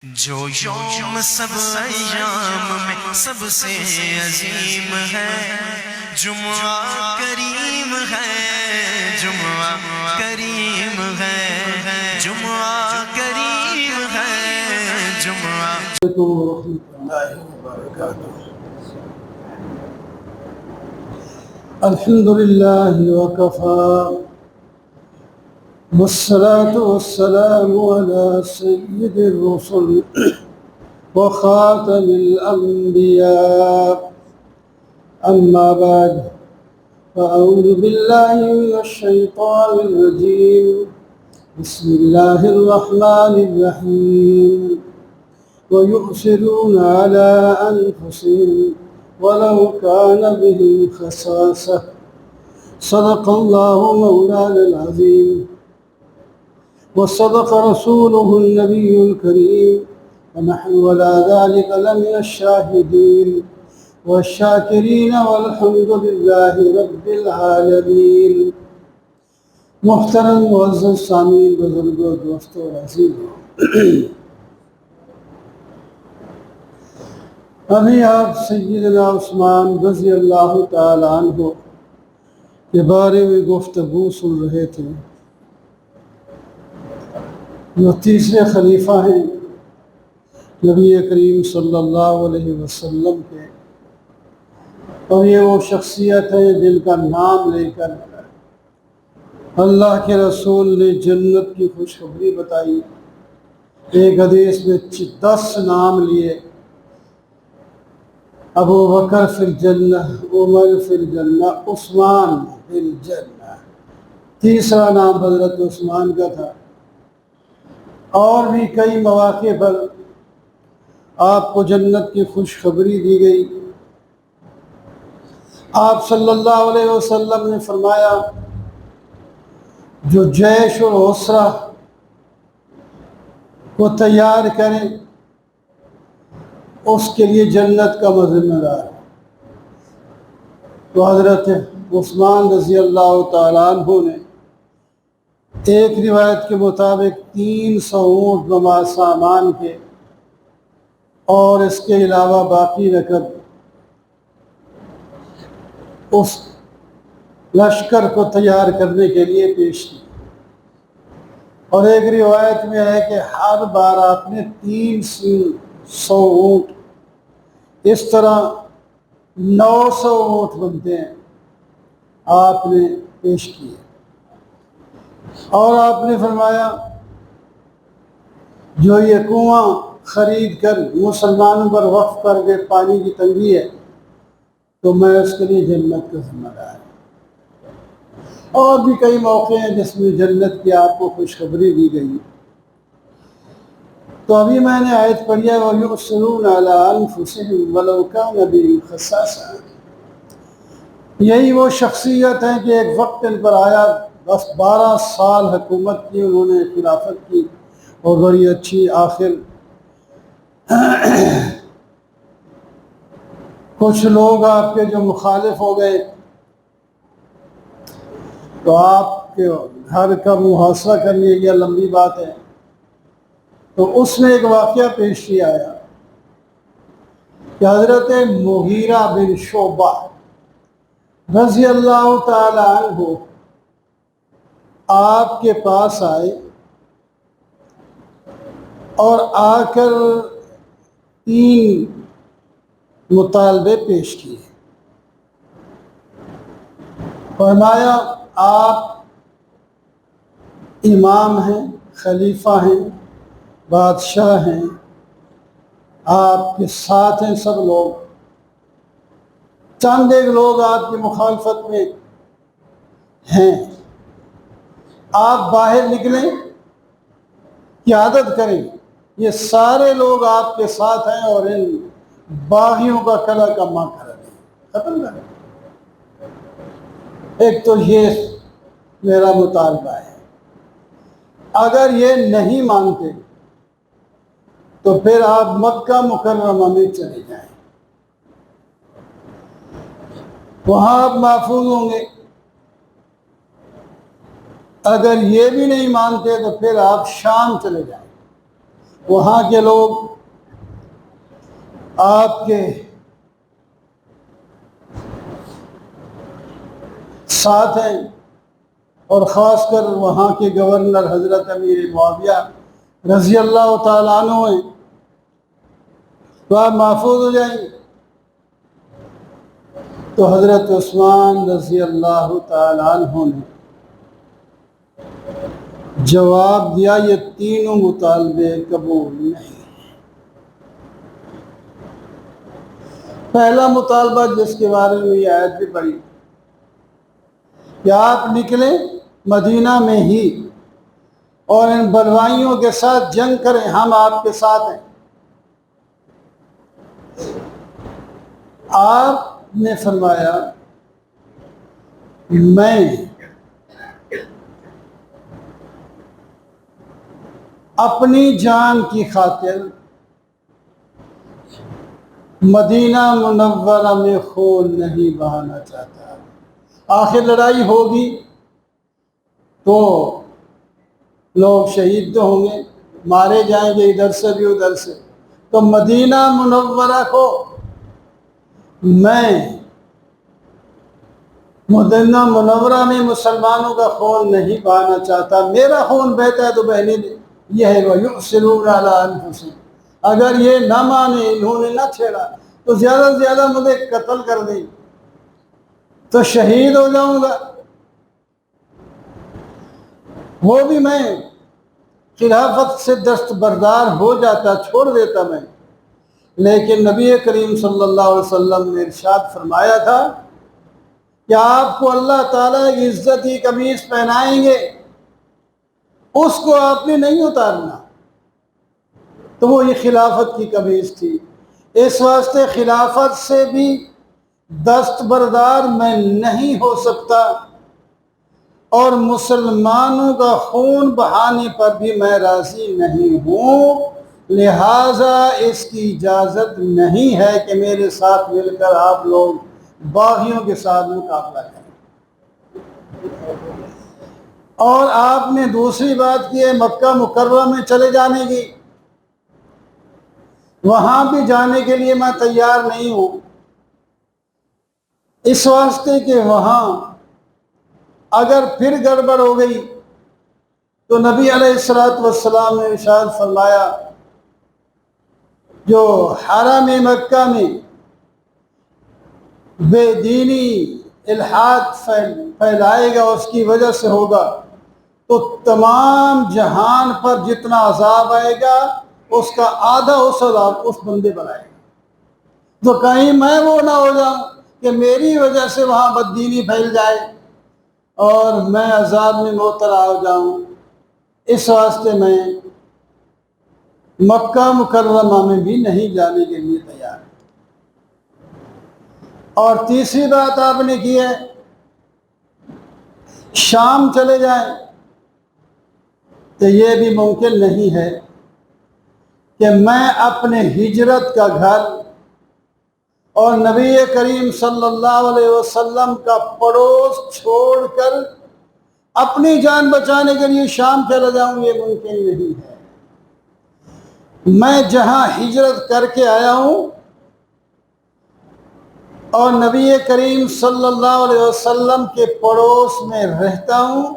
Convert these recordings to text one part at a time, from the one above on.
جو یوم سب ایام میں سب سے عظیم ہے، جمعہ کریم ہے، جمعہ کریم ہے، جمعہ کریم ہے، جمعہ ورحمۃ اللہ وبرکاتہ۔ الحمد للہ وکفی والصلاة والسلام على سید الرسل وخاتم الانبیاء، اما بعد فاعوذ باللہ من الشیطان الرجیم، بسم اللہ الرحمن الرحیم، وَيُؤْثِرُونَ عَلَىٰ أَنفُسِهِمْ وَلَوْ كَانَ بِهِمْ خَصَاصَةٌ۔ صدق اللہ مولانا العظیم وصدق رسولہ النبی الکریم، ونحن على ذلك لمن الشاہدین والشاکرین والحمد للہ رب العالمین۔ محترم معزز سامعین، بزرگوں، دوستوں اور عزیزوں، ابھی آپ سیدنا عثمان رضی اللہ تعالیٰ عنہ کے بارے میں گفتگو سن رہے تھے، جو تیسرے خلیفہ ہیں نبی کریم صلی اللہ علیہ وسلم کے، اور یہ وہ شخصیت ہے جن کا نام لے کر اللہ کے رسول نے جنت کی خوشخبری بتائی۔ ایک حدیث میں 10 نام لیے: ابو بکر فی الجنہ، عمر فی الجنہ، عثمان فی الجنہ۔ تیسرا نام حضرت عثمان کا تھا۔ اور بھی کئی مواقع پر آپ کو جنت کی خوشخبری دی گئی۔ آپ صلی اللہ علیہ وسلم نے فرمایا، جو جیش اور اسرہ کو تیار کریں اس کے لیے جنت کا ذمہ دار ہے۔ تو حضرت عثمان رضی اللہ تعالیٰ عنہ نے ایک روایت کے مطابق 300 اونٹ بما سامان کے اور اس کے علاوہ باقی رقم اس لشکر کو تیار کرنے کے لیے پیش کی۔ اور ایک روایت میں ہے کہ ہر بار آپ نے 300 اونٹ، اس طرح 900 اونٹ بنتے ہیں، آپ نے پیش کیے۔ اور آپ نے فرمایا، جو یہ کنواں خرید کر مسلمانوں پر وقف کر دے، پانی کی تنگی ہے، تو میں اس کے لیے جنت کا ذمہ دار ہوں۔ اور بھی کئی موقع ہیں جس میں جنت کی آپ کو خوشخبری دی گئی۔ تو ابھی میں نے آیت پڑھی ہے، وَيُؤْثِرُونَ عَلَىٰ أَنفُسِهِمْ وَلَوْ كَانَ بِهِمْ خَصَاصَةٌ۔ یہی وہ شخصیت ہے کہ ایک وقت ان پر آیا، 12 سال حکومت کی انہوں نے، خلافت کی، اور بڑی اچھی، آخر کچھ لوگ آپ کے جو مخالف ہو گئے، تو آپ کے گھر کا محاصرہ کر لیا گیا، لمبی بات ہے۔ تو اس میں ایک واقعہ پیش کیا آیا کہ حضرت مغیرہ بن شعبہ رضی اللہ تعالی عنہ آپ کے پاس آئے اور آ کر 3 مطالبے پیش کیے۔ فرمایا، آپ امام ہیں، خلیفہ ہیں، بادشاہ ہیں، آپ کے ساتھ ہیں سب لوگ، چند ایک لوگ آپ کی مخالفت میں ہیں، آپ باہر نکلیں، قیادت کریں، یہ سارے لوگ آپ کے ساتھ ہیں اور ان باغیوں کا قلع کما کر دیں، ختم کریں۔ ایک تو یہ میرا مطالبہ ہے، اگر یہ نہیں مانتے تو پھر آپ مکہ مکرمہ میں چلے جائیں، وہاں آپ محفوظ ہوں گے۔ اگر یہ بھی نہیں مانتے تو پھر آپ شام چلے جائیں، وہاں کے لوگ آپ کے ساتھ ہیں، اور خاص کر وہاں کے گورنر حضرت امیر معاویہ رضی اللہ تعالیٰ عنہ ہیں، تو آپ محفوظ ہو جائیں گے۔ تو حضرت عثمان رضی اللہ تعالیٰ عنہ نے جواب دیا، یہ تینوں مطالبے قبول نہیں۔ پہلا مطالبہ جس کے بارے میں یہ آیت بھی پڑھی کہ آپ نکلیں مدینہ میں ہی اور ان بلوائیوں کے ساتھ جنگ کریں، ہم آپ کے ساتھ ہیں۔ آپ نے فرمایا میں اپنی جان کی خاطر مدینہ منورہ میں خون نہیں بہانا چاہتا۔ آخر لڑائی ہوگی تو لوگ شہید تو ہوں گے، مارے جائیں گے ادھر سے بھی ادھر سے، تو مدینہ منورہ کو میں مدینہ منورہ میں مسلمانوں کا خون نہیں بہانا چاہتا۔ میرا خون بہتا ہے تو بہنے دے، یہ ہے وَيُؤْثِرُونَ عَلَىٰ أَنفُسِهِمْ۔ اگر یہ نہ مانے، انہوں نے نہ چھیڑا، تو زیادہ سے زیادہ مجھے قتل کر دیں تو شہید ہو جاؤں گا، وہ بھی میں خلافت سے دستبردار ہو جاتا، چھوڑ دیتا میں۔ لیکن نبی کریم صلی اللہ علیہ وسلم نے ارشاد فرمایا تھا کہ آپ کو اللہ تعالیٰ کی عزتی قمیص پہنائیں گے، اس کو آپ نے نہیں اتارنا، تو وہ یہ خلافت کی قمیص تھی۔ اس واسطے خلافت سے بھی دستبردار میں نہیں ہو سکتا، اور مسلمانوں کا خون بہانے پر بھی میں راضی نہیں ہوں، لہٰذا اس کی اجازت نہیں ہے کہ میرے ساتھ مل کر آپ لوگ باغیوں کے ساتھ مقابلہ کریں۔ اور آپ نے دوسری بات کی ہے مکہ مکرمہ میں چلے جانے کی، وہاں بھی جانے کے لیے میں تیار نہیں ہوں، اس واسطے کہ وہاں اگر پھر گڑبڑ ہو گئی تو نبی علیہ السلام نے ارشاد فرمایا جو حرم مکہ میں بے دینی الحاد پھیلائے گا اس کی وجہ سے ہوگا، تو تمام جہان پر جتنا عذاب آئے گا اس کا آدھا اس عذاب اس بندے پر آئے گا۔ تو کہیں میں وہ نہ ہو جاؤں کہ میری وجہ سے وہاں بددینی پھیل جائے اور میں عذاب میں مبتلا ہو جاؤں، اس واسطے میں مکہ مکرمہ میں بھی نہیں جانے کے لیے تیار۔ اور تیسری بات آپ نے کی ہے شام چلے جائیں، تو یہ بھی ممکن نہیں ہے کہ میں اپنے ہجرت کا گھر اور نبی کریم صلی اللہ علیہ وسلم کا پڑوس چھوڑ کر اپنی جان بچانے کے لیے شام چلا جاؤں، یہ ممکن نہیں ہے۔ میں جہاں ہجرت کر کے آیا ہوں اور نبی کریم صلی اللہ علیہ وسلم کے پڑوس میں رہتا ہوں،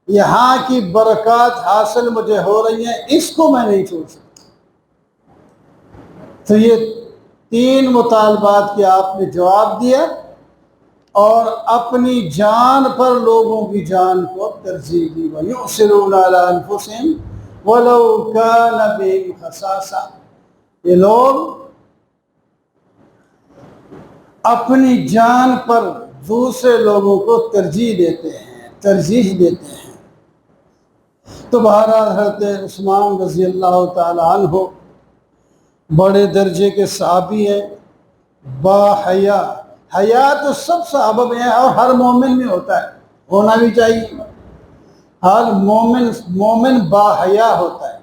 یہاں کی برکات حاصل مجھے ہو رہی ہیں، اس کو میں نہیں چھوڑ سکتا۔ تو یہ تین مطالبات کے آپ نے جواب دیا اور اپنی جان پر لوگوں کی جان کو ترجیح دی۔ وَيُؤْثِرُونَ عَلَىٰ أَنفُسِهِمْ وَلَوْ كَانَ بِهِمْ خَصَاصَةٌ، یہ لوگ اپنی جان پر دوسرے لوگوں کو ترجیح دیتے ہیں۔ تو بہرحال حضرت عثمان رضی اللہ تعالی عنہ بڑے درجے کے صحابی ہیں، با حیا، حیا تو سب صحابہ میں ہے اور ہر مومن میں ہوتا ہے، ہونا بھی چاہیے، ہر مومن با حیا ہوتا ہے۔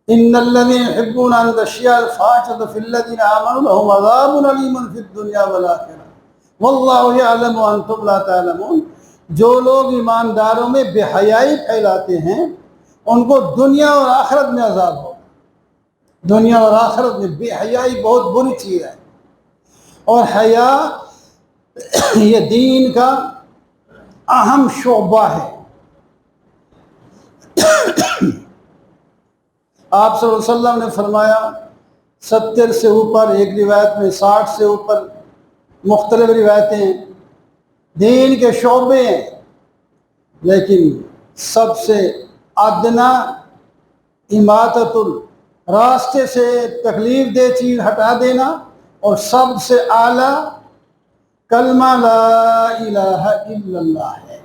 ان الذين يحبون ان تشيع الفاحشة في الذين آمنوا لهم عذاب أليم في الدنيا والآخرة والله يعلم وأنتم لا تعلمون۔ جو لوگ ایمانداروں میں بے حیائی پھیلاتے ہیں ان کو دنیا اور آخرت میں عذاب ہوگا. دنیا اور آخرت میں بے حیائی بہت بری چیز ہے، اور حیا یہ دین کا اہم شعبہ ہے. آپ صلی اللہ علیہ وسلم نے فرمایا 70 سے اوپر، ایک روایت میں 60 سے اوپر، مختلف روایتیں ہیں، دین کے شعبے ہیں، لیکن سب سے ادنا اماطۃ راستے سے تکلیف دہ چیز ہٹا دینا، اور سب سے اعلیٰ کلمہ لا الہ الا اللہ ہے.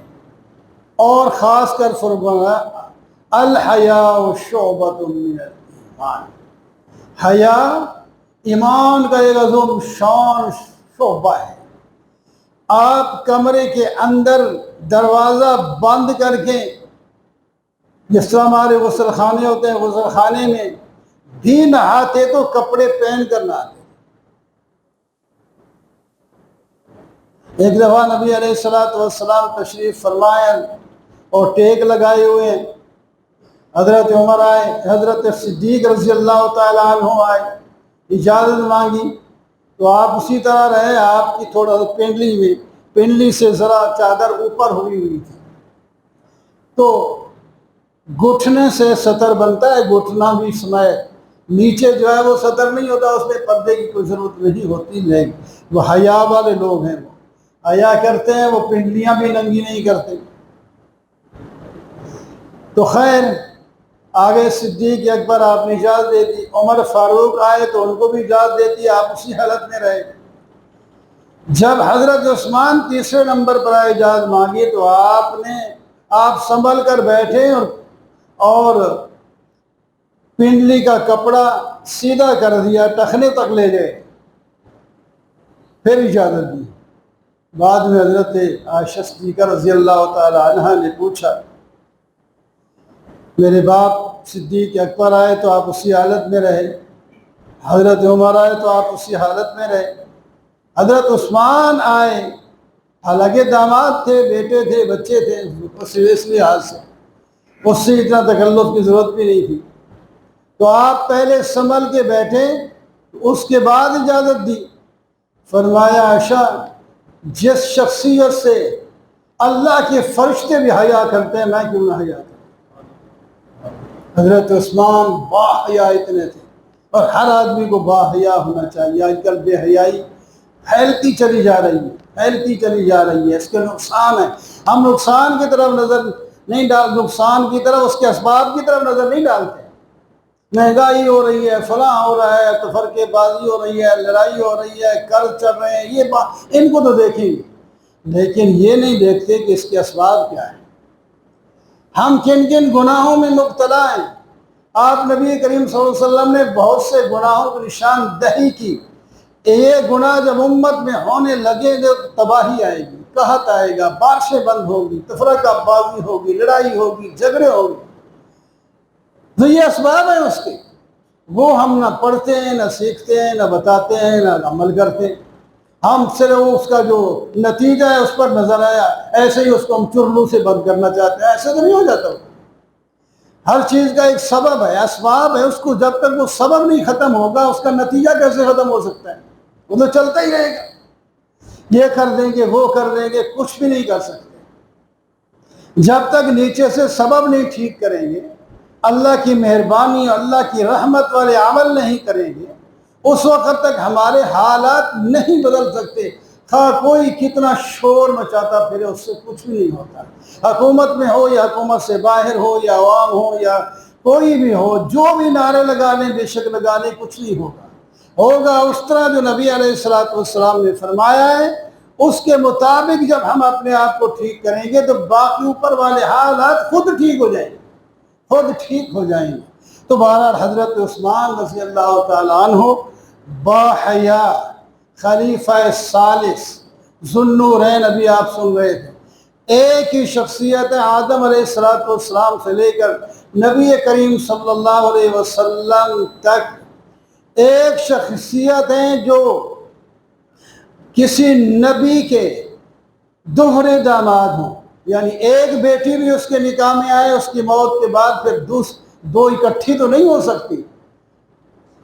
اور خاص کر فرمایا الحیاء شعبۃ من الایمان، حیا ایمان کا ایک عظیم شان شعبہ ہے. آپ کمرے کے اندر دروازہ بند کر کے، جس طرح ہمارے غسل خانے ہوتے ہیں، غسل خانے میں بھی نہاتے تو کپڑے پہن کر نہاتے. ایک دفعہ نبی علیہ السلام تشریف فرمائے اور ٹیک لگائے ہوئے ہیں. حضرت عمر آئے، حضرت صدیق رضی اللہ تعالیٰ عنہ آئے، اجازت مانگی تو آپ اسی طرح رہے. آپ کی تھوڑا پنڈلی سے ذرا چادر اوپر ہوئی تھی، تو گھٹنے سے سطر بنتا ہے، گھٹنا بھی سمیت. نیچے جو ہے وہ سطر نہیں ہوتا، اس میں پردے کی کوئی ضرورت نہیں ہوتی. لیکن وہ حیا والے لوگ ہیں، وہ حیا کرتے ہیں، وہ پنڈلیاں بھی ننگی نہیں کرتے. تو خیر آگے صدیق اکبر آپ نے اجازت دے دی، عمر فاروق آئے تو ان کو بھی اجازت دے دی، آپ اسی حالت میں رہے. جب حضرت عثمان تیسرے نمبر پر آئے اجازت مانگی تو آپ سنبھل کر بیٹھے اور پنڈلی کا کپڑا سیدھا کر دیا، ٹخنے تک لے گئے، پھر اجازت دی. بعد میں حضرت عائشہ صدیقہ رضی اللہ تعالی عنہا نے پوچھا، میرے باپ صدیق اکبر آئے تو آپ اسی حالت میں رہے، حضرت عمر آئے تو آپ اسی حالت میں رہے، حضرت عثمان آئے، حالانکہ داماد تھے، بیٹے تھے، بچے تھے، اس لحاظ سے اس سے اتنا تکلف کی ضرورت بھی نہیں تھی، تو آپ پہلے سنبھل کے بیٹھے، اس کے بعد اجازت دی. فرمایا عائشہ جس شخصیت سے اللہ کے فرشتے بھی حیا کرتے ہیں، میں کیوں نہ حیا کروں. حضرت عثمان باحیا اتنے تھے، اور ہر آدمی کو باحیا ہونا چاہیے. آج کل بے حیائی پھیلتی چلی جا رہی ہے، اس کے نقصان ہے. ہم نقصان کی طرف نظر نہیں نقصان کی طرف، اس کے اسباب کی طرف نظر نہیں ڈالتے. مہنگائی ہو رہی ہے، فلاں ہو رہا ہے، تفرقے بازی ہو رہی ہے، لڑائی ہو رہی ہے، قرض چل رہے ہیں، ان کو تو دیکھیں گے، لیکن یہ نہیں دیکھتے کہ اس کے اسباب کیا ہیں، ہم کن کن گناہوں میں مبتلا ہیں. آپ نبی کریم صلی اللہ علیہ وسلم نے بہت سے گناہوں کی نشان دہی کی. یہ گناہ جب امت میں ہونے لگے گا تباہی آئے گی، قحط آئے گا، بارشیں بند ہوگی، تفرقہ بازی ہوگی، لڑائی ہوگی، جھگڑے ہوگی. تو یہ اسباب ہیں اس کے، وہ ہم نہ پڑھتے ہیں، نہ سیکھتے ہیں، نہ بتاتے ہیں، نہ عمل کرتے ہیں. ہم صرف اس کا جو نتیجہ ہے اس پر نظر آیا، ایسے ہی اس کو ہم چرلو سے بند کرنا چاہتے ہیں. ایسے تو نہیں ہو جاتا. ہر چیز کا ایک سبب ہے، اسباب ہے، اس کو جب تک وہ سبب نہیں ختم ہوگا اس کا نتیجہ کیسے ختم ہو سکتا ہے؟ وہ تو چلتا ہی رہے گا. یہ کر دیں گے، وہ کر دیں گے، کچھ بھی نہیں کر سکتے جب تک نیچے سے سبب نہیں ٹھیک کریں گے، اللہ کی مہربانی اور اللہ کی رحمت والے عمل نہیں کریں گے. اس وقت تک ہمارے حالات نہیں بدل سکتے. کوئی کتنا شور مچاتا پھرے، اس سے کچھ بھی نہیں ہوتا. حکومت میں ہو یا حکومت سے باہر ہو یا عوام ہو یا کوئی بھی ہو، جو بھی نعرے لگا لیں، بے شک لگا لیں، کچھ نہیں ہوگا اس طرح جو نبی علیہ السلام نے فرمایا ہے. اس کے مطابق جب ہم اپنے آپ کو ٹھیک کریں گے تو باقی اوپر والے حالات خود ٹھیک ہو جائیں گے. تو بہرحال حضرت عثمان رضی اللہ تعالیٰ عنہ باحیا خلیفہ ثالث ذو النورین، ابھی آپ سن رہے تھے، ایک ہی شخصیت ہے آدم علیہ السلام سے لے کر نبی کریم صلی اللہ علیہ وسلم تک. ایک شخصیت ہیں جو کسی نبی کے دوہرے داماد ہوں، یعنی ایک بیٹی بھی اس کے نکاح میں آئے، اس کی موت کے بعد پھر دو اکٹھی تو نہیں ہو سکتی،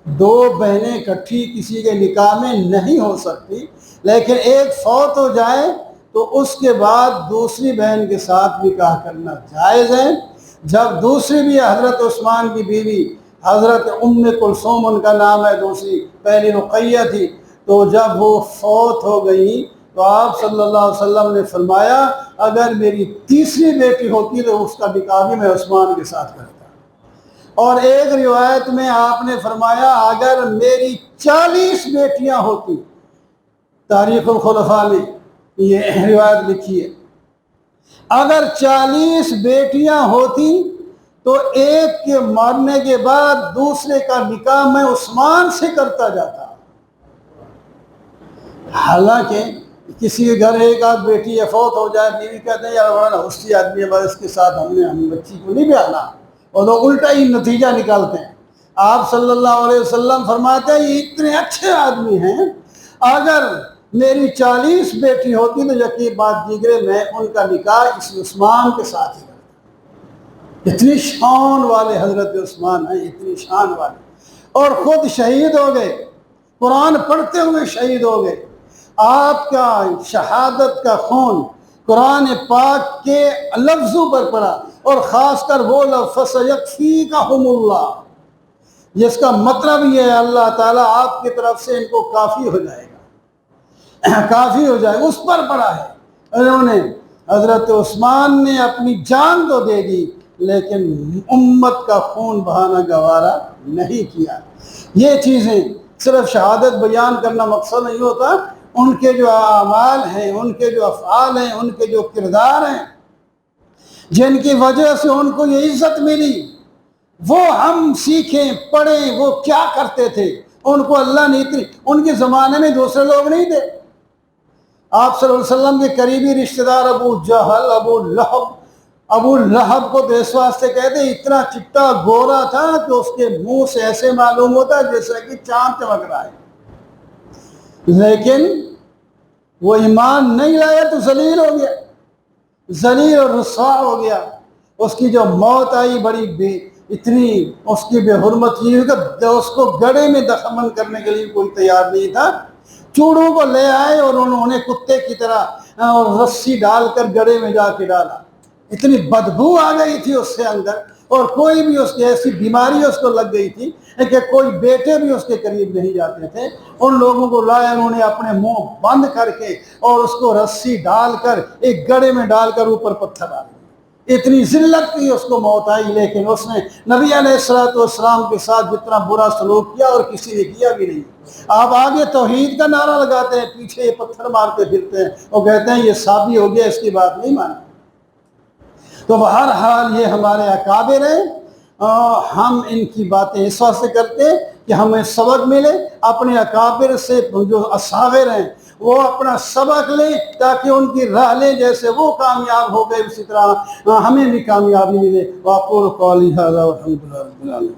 دو بہنیں اکٹھی کسی کے نکاح میں نہیں ہو سکتی، لیکن ایک فوت ہو جائے تو اس کے بعد دوسری بہن کے ساتھ نکاح کرنا جائز ہے۔ جب دوسری بھی حضرت عثمان کی بیوی حضرت ام کلثوم ان کا نام ہے، دوسری پہلی رقیہ تھی، تو جب وہ فوت ہو گئی تو آپ صلی اللہ علیہ وسلم نے فرمایا اگر میری تیسری بیٹی ہوتی تو اس کا نکاح بھی میں عثمان کے ساتھ کرتا۔ اور ایک روایت میں آپ نے فرمایا اگر میری 40 بیٹیاں ہوتی، تاریخ الخلفاء میں یہ روایت لکھی ہے، اگر 40 بیٹیاں ہوتی تو ایک کے مرنے کے بعد دوسرے کا نکاح میں عثمان سے کرتا جاتا۔ حالانکہ کسی کے گھر ایک آدھ بیٹی یا فوت ہو جائے، بیوی کہتے ہیں یار بڑا حسنی آدمی ہے، بس اس کے ساتھ ہم بچی کو نہیں بیانا، اور لوگ الٹا ہی نتیجہ نکالتے ہیں۔ آپ صلی اللہ علیہ وسلم فرماتے ہیں یہ اتنے اچھے آدمی ہیں، اگر میری 40 بیٹی ہوتی تو یقین بات دیگرے میں ان کا نکاح اس عثمان کے ساتھ ہی کرتا۔ اتنی شان والے حضرت عثمان ہیں، اتنی شان والے، اور خود شہید ہو گئے، قرآن پڑھتے ہوئے شہید ہو گئے۔ آپ کا شہادت کا خون قرآن پاک کے لفظوں پر پڑا، اور خاص کر وہ لفظ فَسَيَكْفِيكَهُمُ اللَّهُ، جس کا مطلب یہ ہے اللہ تعالیٰ آپ کی طرف سے ان کو کافی ہو جائے گا، کافی ہو جائے گا، اس پر پڑا ہے۔ انہوں نے حضرت عثمان نے اپنی جان تو دے دی لیکن امت کا خون بہانا گوارا نہیں کیا۔ یہ چیزیں صرف شہادت بیان کرنا مقصد نہیں ہوتا، ان کے جو اعمال ہیں، ان کے جو افعال ہیں، ان کے جو کردار ہیں جن کی وجہ سے ان کو یہ عزت ملی، وہ ہم سیکھیں پڑھیں، وہ کیا کرتے تھے، ان کو اللہ نے اتنی، ان کے زمانے میں دوسرے لوگ نہیں تھے۔ آپ صلی اللہ علیہ وسلم کے قریبی رشتہ دار ابو جہل، ابو لہب کو تو اس واسطے کہتے ہیں اتنا چٹا گورا تھا کہ اس کے منہ سے ایسے معلوم ہوتا جیسے کہ چاند چمک رہا ہے، لیکن وہ ایمان نہیں لایا تو ذلیل ہو گیا، ذلیل اور رسوا ہو گیا۔ اس کی جو موت آئی بڑی اتنی اس کی بے حرمتی ہوئی کہ اس کو گڑھے میں دفن کرنے کے لیے کوئی تیار نہیں تھا، چوڑوں کو لے آئے اور انہوں نے کتے کی طرح اور رسی ڈال کر گڑھے میں جا کے ڈالا، اتنی بدبو آ گئی تھی اس سے اندر، اور کوئی بھی اس کی ایسی بیماری اس کو لگ گئی تھی کہ کوئی بیٹے بھی اس کے قریب نہیں جاتے تھے۔ ان لوگوں کو لایا، انہوں نے اپنے منہ بند کر کے اور اس کو رسی ڈال کر ایک گڑھے میں ڈال کر اوپر پتھر ڈال دیا، اتنی ذلت کی اس کو موت آئی، لیکن اس نے نبی علیہ السلام کے ساتھ جتنا برا سلوک کیا اور کسی نے کیا بھی نہیں۔ آپ آگے توحید کا نعرہ لگاتے ہیں، پیچھے یہ پتھر مار کے پھرتے ہیں اور کہتے ہیں یہ ثابت ہو گیا، اس کی بات نہیں مانی۔ تو بہرحال یہ ہمارے اکابر ہیں، ہم ان کی باتیں اس واسطے کرتے ہیں کہ ہمیں سبق ملے، اپنے اکابر سے جو اصاغر ہیں وہ اپنا سبق لیں تاکہ ان کی راہ لیں، جیسے وہ کامیاب ہو گئے اسی طرح ہمیں بھی کامیابی ملے۔ وَأَقُولُ قَوْلِي هَذَا وَالْحَمْدُ لِلَّهِ رَبِّ الْعَالَمِينَ۔